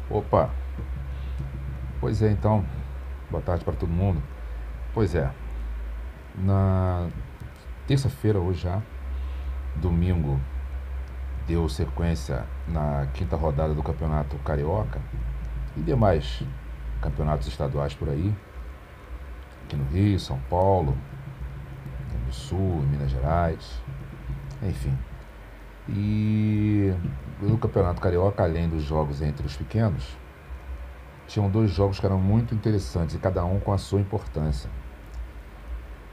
Opa, pois é, então, boa tarde para todo mundo. Pois é, na terça-feira, hoje já, domingo, deu sequência na quinta rodada do Campeonato Carioca e demais campeonatos estaduais por aí, aqui no Rio, São Paulo, no Sul, em Minas Gerais, enfim. E no Campeonato Carioca, além dos jogos entre os pequenos, tinham dois jogos que eram muito interessantes e cada um com a sua importância.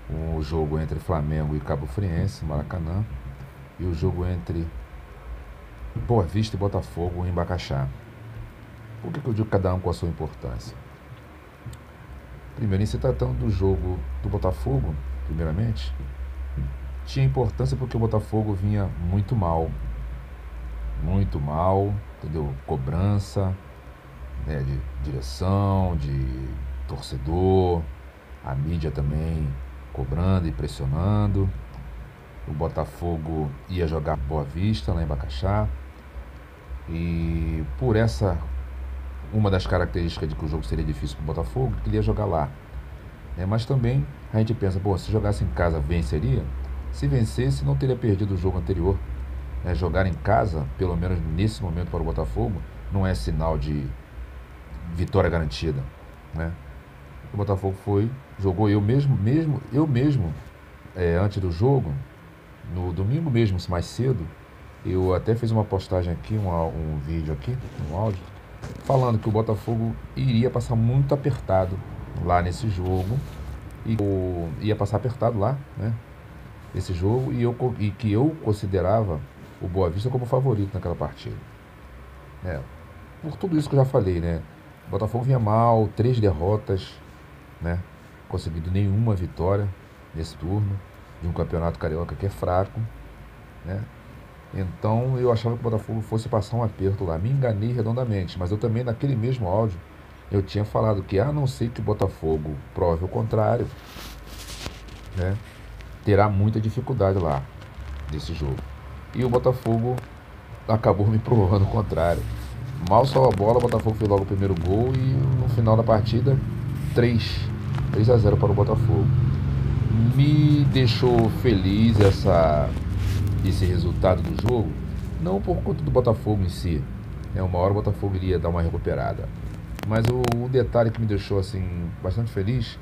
O jogo entre Flamengo e Cabo Friense, Maracanã, e o jogo entre Boa Vista e Botafogo, em Bacaxá. Por que eu digo cada um com a sua importância? Primeiro, em se tratando do jogo do Botafogo, primeiramente, tinha importância porque o Botafogo vinha muito mal, entendeu? Cobrança, né, de direção, de torcedor, a mídia também cobrando e pressionando. O Botafogo ia jogar Boa Vista, lá em Bacaxá. E por essa, uma das características de que o jogo seria difícil para o Botafogo, que ele ia jogar lá. Mas também a gente pensa, pô, se jogasse em casa, venceria? Se vencesse, não teria perdido o jogo anterior. Jogar em casa, pelo menos nesse momento para o Botafogo, não é sinal de vitória garantida. Né? O Botafogo foi, jogou eu mesmo, antes do jogo, no domingo mesmo, mais cedo, eu até fiz uma postagem aqui, um vídeo aqui, um áudio, falando que o Botafogo iria passar muito apertado lá nesse jogo, e ia passar apertado lá, né, nesse jogo, e que eu considerava o Boa Vista como favorito naquela partida. É, por tudo isso que eu já falei, né, o Botafogo vinha mal, 3 derrotas, né, conseguindo nenhuma vitória nesse turno, de um campeonato carioca que é fraco, né. Então eu achava que o Botafogo fosse passar um aperto lá. Me enganei redondamente, mas eu também naquele mesmo áudio eu tinha falado que a não ser que o Botafogo prove o contrário, né, terá muita dificuldade lá nesse jogo. E o Botafogo acabou me provando o contrário. Mal saiu a bola, o Botafogo fez logo o primeiro gol e no final da partida 3 a 0 para o Botafogo. Me deixou feliz esse resultado do jogo, não por conta do Botafogo em si, uma hora o Botafogo iria dar uma recuperada, mas o detalhe que me deixou assim bastante feliz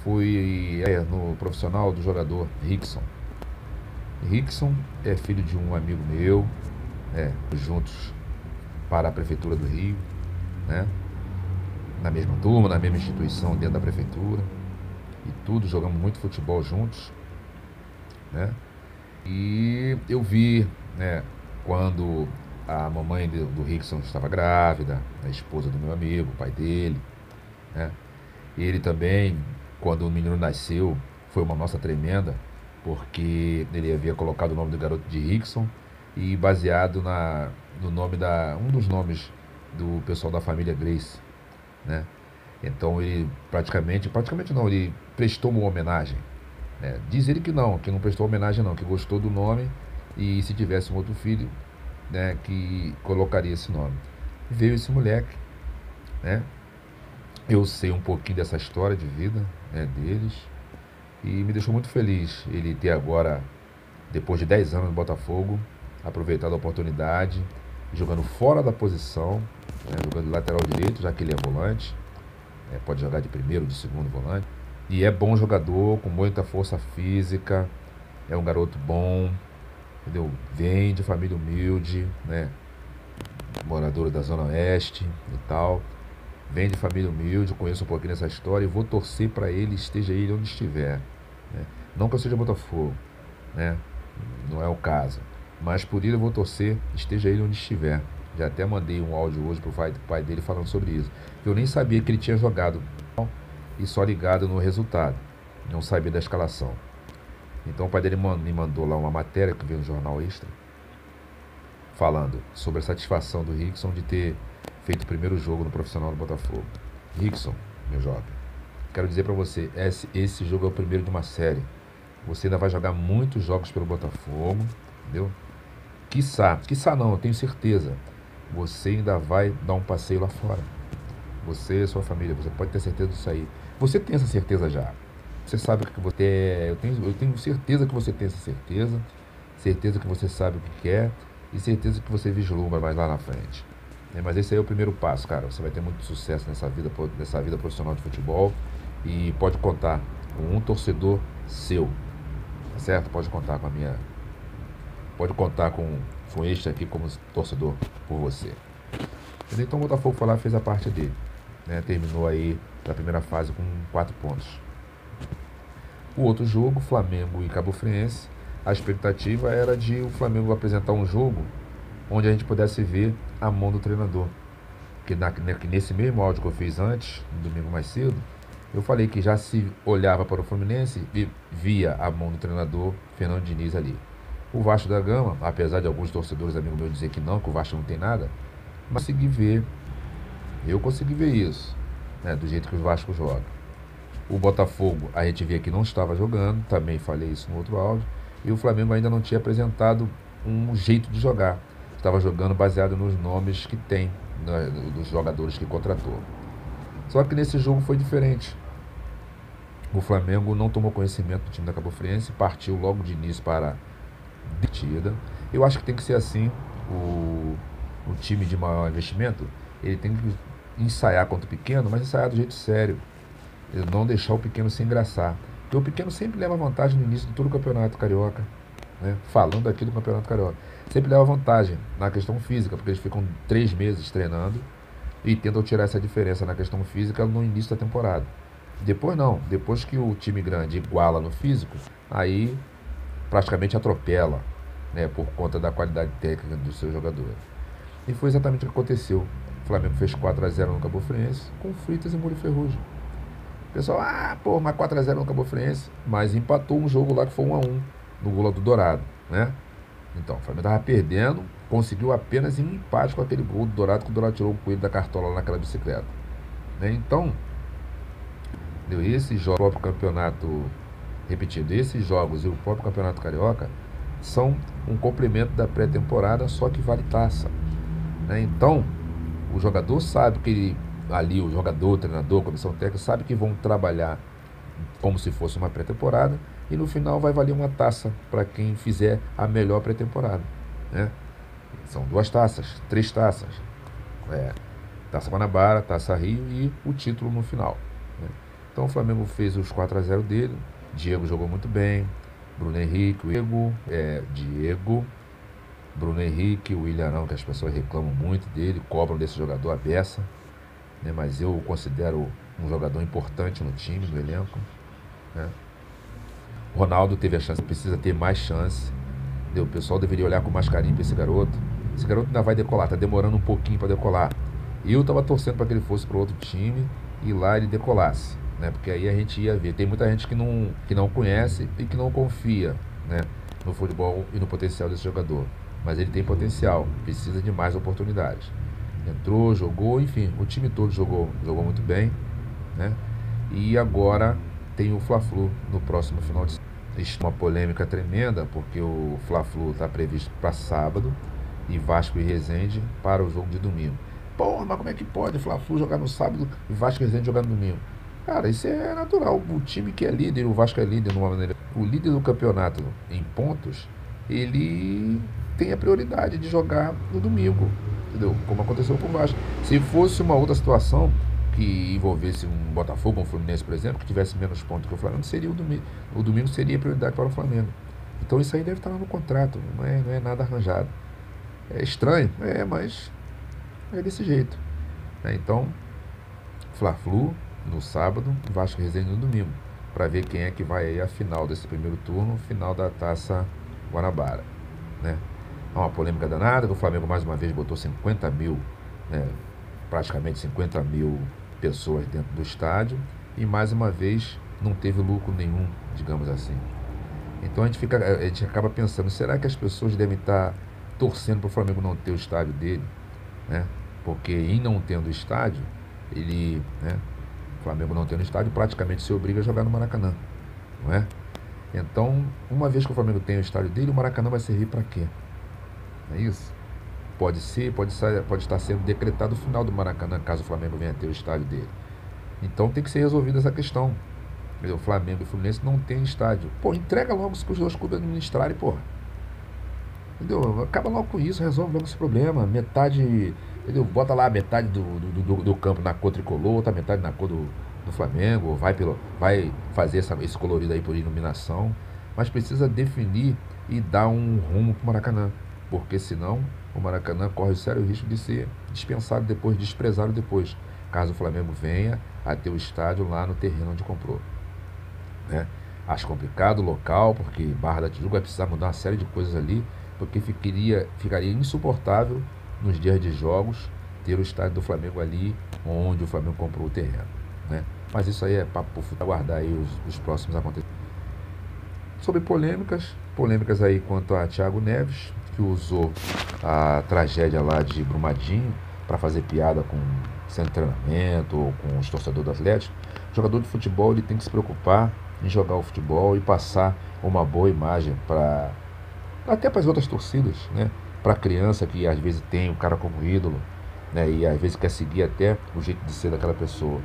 foi no profissional do jogador Rickson. Rickson é filho de um amigo meu, juntos para a prefeitura do Rio, né? Na mesma turma, na mesma instituição dentro da prefeitura e tudo, jogamos muito futebol juntos, né? E eu vi, né, quando a mamãe do Rickson estava grávida, a esposa do meu amigo, o pai dele, né? E ele também, quando o menino nasceu, foi uma nossa tremenda, porque ele havia colocado o nome do garoto de Rickson e baseado no nome um dos nomes do pessoal da família Grace, né? Então ele praticamente não, ele prestou uma homenagem. Diz ele que não prestou homenagem não, que gostou do nome e se tivesse um outro filho, né, que colocaria esse nome. Veio esse moleque, né? Eu sei um pouquinho dessa história de vida, né, deles e me deixou muito feliz ele ter agora, depois de 10 anos no Botafogo, aproveitado a oportunidade, jogando fora da posição, né, jogando lateral direito, já que ele é volante, pode jogar de primeiro, de segundo volante. E é bom jogador, com muita força física, é um garoto bom, entendeu? Vem de família humilde, né? Morador da Zona Oeste e tal. Vem de família humilde, conheço um pouquinho dessa história e vou torcer para ele, esteja ele onde estiver. Né? Não que eu seja Botafogo, né? Não é o caso. Mas por ele eu vou torcer, esteja ele onde estiver. Já até mandei um áudio hoje pro pai dele falando sobre isso. Eu nem sabia que ele tinha jogado e só ligado no resultado. Não sabia da escalação. Então o pai dele me mandou lá uma matéria que veio no Jornal Extra, falando sobre a satisfação do Rickson de ter feito o primeiro jogo no profissional do Botafogo. Rickson, meu jovem, quero dizer para você, esse jogo é o primeiro de uma série. Você ainda vai jogar muitos jogos pelo Botafogo, entendeu? Quiçá não, eu tenho certeza. você ainda vai dar um passeio lá fora. Você e sua família, você pode ter certeza disso aí. Você tem essa certeza já. Você sabe o que você é. Eu tenho certeza que você tem essa certeza. Certeza que você sabe o que quer. E certeza que você vislumbra mais lá na frente. Mas esse aí é o primeiro passo, cara. Você vai ter muito sucesso nessa vida profissional de futebol. E pode contar com um torcedor seu. Tá certo? Pode contar com a minha. Pode contar com este aqui como torcedor por você. Então o Botafogo foi lá e fez a parte dele. Terminou aí na primeira fase com 4 pontos. O outro jogo, Flamengo e Cabo Friense, a expectativa era de o Flamengo apresentar um jogo onde a gente pudesse ver a mão do treinador. Que nesse mesmo áudio que eu fiz antes, no domingo mais cedo, eu falei que já se olhava para o Fluminense e via a mão do treinador Fernando Diniz ali. O Vasco da Gama, apesar de alguns torcedores amigos meus dizer que o Vasco não tem nada, mas eu consegui ver isso, do jeito que o Vasco joga. O Botafogo, a gente via que não estava jogando, também falei isso no outro áudio, e o Flamengo ainda não tinha apresentado um jeito de jogar. Estava jogando baseado nos nomes que tem, dos jogadores que contratou. Só que nesse jogo foi diferente. O Flamengo não tomou conhecimento do time da Cabo Friense, partiu logo de início para a partida. Eu acho que tem que ser assim. O time de maior investimento, ele tem que ensaiar contra o pequeno, mas ensaiar do jeito sério. Ele não deixar o pequeno se engraçar. Porque o pequeno sempre leva vantagem no início de todo o campeonato carioca. Falando aqui do campeonato carioca. Sempre leva vantagem na questão física, porque eles ficam 3 meses treinando e tentam tirar essa diferença na questão física no início da temporada. Depois não. Depois que o time grande iguala no físico, aí praticamente atropela, por conta da qualidade técnica dos seus jogadores. E foi exatamente o que aconteceu. O Flamengo fez 4-0 no Cabo Friense com Freitas e Muro Ferrugem. O pessoal, mas 4-0 no Cabo Friense, mas empatou um jogo lá que foi 1-1 no gol do Dourado, Então, o Flamengo estava perdendo, conseguiu apenas um empate com aquele gol do Dourado, que o Dourado tirou o coelho da cartola lá naquela bicicleta. Então, esses jogos, o próprio campeonato, repetido, esses jogos e o próprio campeonato carioca são um complemento da pré-temporada, só que vale taça. Então, o jogador sabe que o jogador, o treinador, a comissão técnica, sabe que vão trabalhar como se fosse uma pré-temporada e no final vai valer uma taça para quem fizer a melhor pré-temporada. São 2 taças, 3 taças. Taça Guanabara, Taça Rio e o título no final. Então o Flamengo fez os 4-0 dele. Diego jogou muito bem. Bruno Henrique, Diego, Bruno Henrique, o Ilharão, que as pessoas reclamam muito dele, cobram desse jogador a beça, mas eu o considero um jogador importante no time, no elenco. Ronaldo teve a chance, precisa ter mais chance. O pessoal deveria olhar com mais carinho para esse garoto. Esse garoto ainda vai decolar, está demorando um pouquinho para decolar. Eu estava torcendo para que ele fosse para outro time e lá ele decolasse, porque aí a gente ia ver. Tem muita gente que não conhece e que não confia, no futebol e no potencial desse jogador. Mas ele tem potencial, precisa de mais oportunidades. Entrou, jogou, enfim, o time todo jogou muito bem, E agora tem o Fla-Flu no próximo final de semana. Existe uma polêmica tremenda, porque o Fla-Flu está previsto para sábado e Vasco e Resende para o jogo de domingo. Mas como é que pode Fla-Flu jogar no sábado e Vasco e Resende jogar no domingo? Cara, isso é natural. O time que é líder, o Vasco é líder de uma maneira. O líder do campeonato em pontos, ele tem a prioridade de jogar no domingo, entendeu? Como aconteceu com o Vasco. Se fosse uma outra situação que envolvesse um Botafogo, um Fluminense, por exemplo, que tivesse menos pontos que o Flamengo, seria o domingo. O domingo seria prioridade para o Flamengo. Então isso aí deve estar lá no contrato, não é nada arranjado. É estranho, mas é desse jeito. Então, Fla-Flu no sábado, Vasco e Resende no domingo, para ver quem é que vai aí à final desse primeiro turno, final da Taça Guanabara. Há uma polêmica danada, que o Flamengo mais uma vez botou 50 mil, praticamente 50 mil pessoas dentro do estádio, e mais uma vez não teve lucro nenhum, digamos assim. Então a gente acaba pensando, será que as pessoas devem estar torcendo para o Flamengo não ter o estádio dele? Porque em não tendo estádio, o Flamengo não tendo estádio, praticamente se obriga a jogar no Maracanã, não é? Então, uma vez que o Flamengo tem o estádio dele, o Maracanã vai servir para quê? É isso? pode estar sendo decretado o final do Maracanã, caso o Flamengo venha a ter o estádio dele. Então tem que ser resolvida essa questão. O Flamengo e o Fluminense não tem estádio. Pô, entrega logo os dois clubes administrarem, porra. Entendeu? Acaba logo com isso, resolve logo esse problema. Metade, entendeu? Bota lá metade do campo na cor tricolor, outra metade na cor do Flamengo, vai fazer esse colorido aí por iluminação, mas precisa definir e dar um rumo pro Maracanã, porque senão o Maracanã corre o sério risco de ser dispensado depois, desprezado depois, caso o Flamengo venha a ter o estádio lá no terreno onde comprou, né? Acho complicado o local, porque Barra da Tijuca vai precisar mudar uma série de coisas ali, porque ficaria insuportável nos dias de jogos ter o estádio do Flamengo ali onde o Flamengo comprou o terreno, né? Mas isso aí é papo pro futuro, aguardar aí os próximos acontecimentos. Sobre polêmicas aí quanto a Thiago Neves, que usou a tragédia lá de Brumadinho para fazer piada com centro de treinamento ou com os torcedores do Atlético. O jogador de futebol ele tem que se preocupar em jogar o futebol e passar uma boa imagem até para as outras torcidas, né? Para a criança que às vezes tem o cara como ídolo, né? E às vezes quer seguir até o jeito de ser daquela pessoa.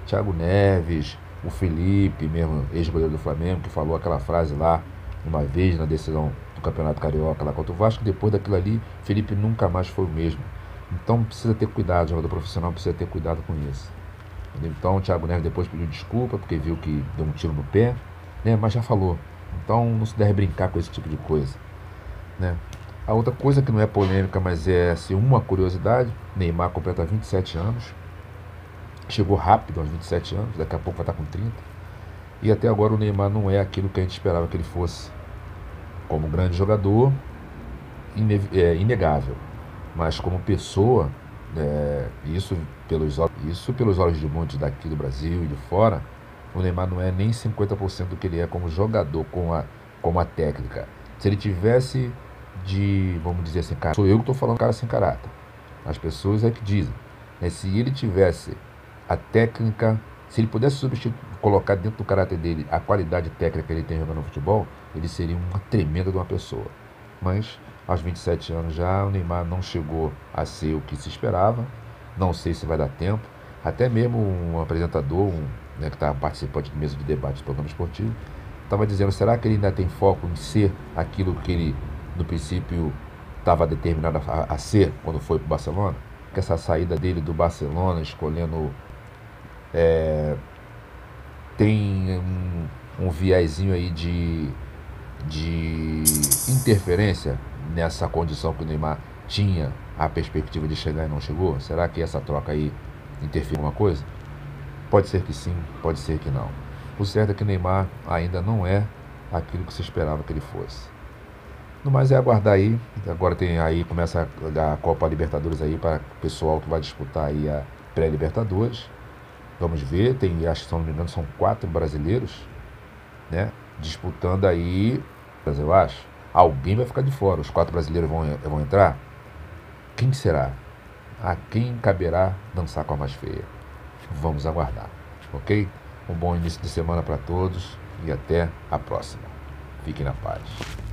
Thiago Neves, o Felipe mesmo, ex-goleiro do Flamengo, que falou aquela frase lá uma vez na decisão do Campeonato Carioca lá contra o Vasco, depois daquilo ali, Felipe nunca mais foi o mesmo. Então precisa ter cuidado, o jogador profissional precisa ter cuidado com isso. Então o Thiago Neves depois pediu desculpa, porque viu que deu um tiro no pé, né? Mas já falou. Então não se deve brincar com esse tipo de coisa, né? A outra coisa que não é polêmica, mas é assim, uma curiosidade, Neymar completa 27 anos. Chegou rápido aos 27 anos, daqui a pouco vai estar com 30. E até agora o Neymar não é aquilo que a gente esperava que ele fosse. Como grande jogador, inegável. Mas como pessoa, isso pelos olhos de muitos daqui do Brasil e de fora, o Neymar não é nem 50% do que ele é como jogador, como a técnica. Se ele tivesse vamos dizer assim, cara, sou eu que estou falando cara sem caráter. As pessoas é que dizem. Né? Se ele tivesse a técnica, se ele pudesse colocar dentro do caráter dele a qualidade técnica que ele tem jogando no futebol, ele seria uma tremenda de uma pessoa. Mas aos 27 anos já, o Neymar não chegou a ser o que se esperava. Não sei se vai dar tempo. Até mesmo um apresentador, né, que está participando de mesa de debate do programa esportivo, estava dizendo, será que ele ainda tem foco em ser aquilo que ele, no princípio, estava determinado a ser quando foi para o Barcelona? Que essa saída dele do Barcelona, escolhendo... tem um viésinho aí de interferência nessa condição que o Neymar tinha a perspectiva de chegar e não chegou? Será que essa troca aí interfere em alguma coisa? Pode ser que sim, pode ser que não. O certo é que o Neymar ainda não é aquilo que se esperava que ele fosse. No mais é aguardar aí. Agora começa a Copa Libertadores aí para o pessoal que vai disputar aí a pré-Libertadores. Vamos ver, acho que se não me engano são 4 brasileiros, né, disputando aí, eu acho. Alguém vai ficar de fora, os 4 brasileiros vão entrar. Quem será? A quem caberá dançar com a mais feia? Vamos aguardar, ok? Um bom início de semana para todos e até a próxima. Fiquem na paz.